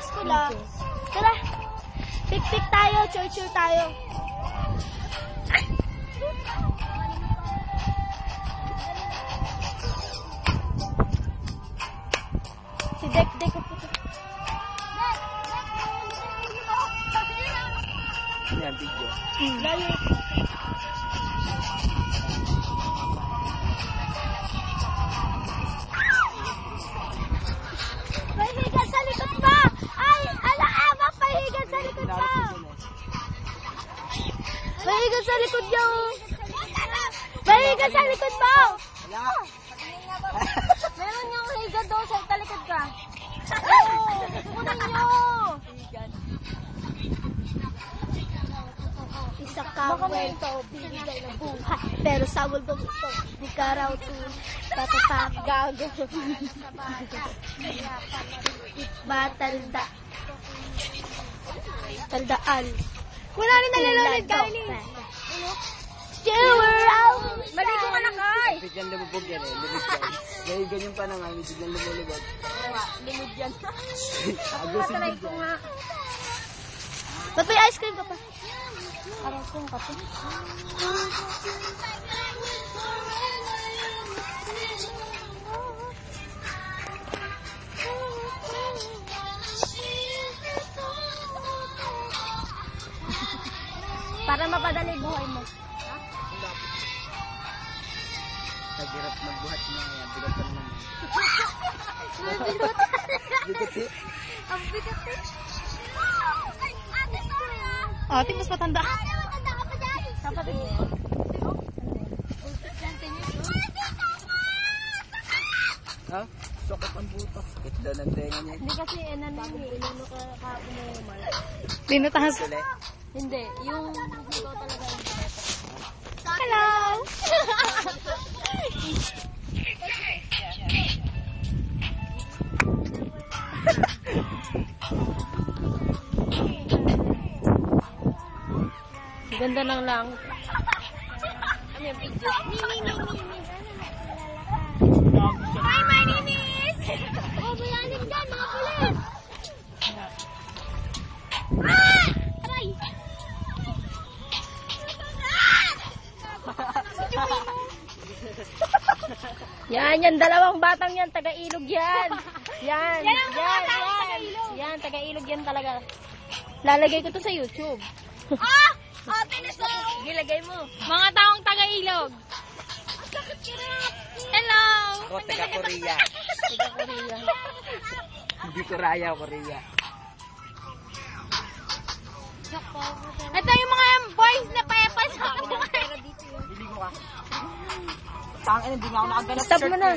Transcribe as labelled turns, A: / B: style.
A: school ah. Tara. Pik-pik tayo, chur-chur tayo. Si Dek-Dek ko po.
B: Yan, video.
A: Layo. Pahiga sa likod mo! Ay! Ala-ama! Pahiga sa likod mo! Pahiga sa likod niyo! Pahiga sa likod mo! Meron niyang higa doon sa talikod ka. Oo! Kunin niyo! Isa ka kwento, bibigay ng buhay. Pero sa mundo ito, di ka raw tatagago. Batanda. Tandaan. Wala rin nalulunod, Kylie. Maligo ka na, Kay.
B: Bigyan lumubog yan eh. Lumubog yan. Dahil ganyan pa na nga, bigyan lumulubog.
A: Lumod yan.
B: Agusin
A: Try
B: din
A: ko
B: yan.
A: nga. Ba't may ice cream ka pa? Parang kung ka pa. Para mapadali buhay mo.
B: Naghirap magbuhat na yan. Bigat pa naman. Bigat eh.
A: Ang bigat eh. Ate, mas matanda. Ate, matanda ka pa dyan. Kapatid mo.
B: Ha? Sokot ang butas. Ito ng tenga niya.
A: Hindi kasi inano ka kahapon na yung mal.
C: Tinutahas.
A: Hindi, yung ikaw talaga yung
C: Hello!
A: ganda ng lang. Hi, my ninis! Oh, bulanin dyan, mga pulis! Ah! Aray! Yan, dalawang batang yan, taga-ilog yan. Yan. Yan, taga-ilog yan talaga. Lalagay ko to sa YouTube.
C: Ah! Ate Niso!
A: Gilagay mo.
C: Mga taong taga-ilog. Hello!
B: Ako, taga Korea.
A: Taga-Korea.
B: Hindi Korea, Korea.
C: Ito yung mga boys na pepas.
B: Hindi ko ka. Tangin, hindi nga ako nakaganap
A: Stop mo na.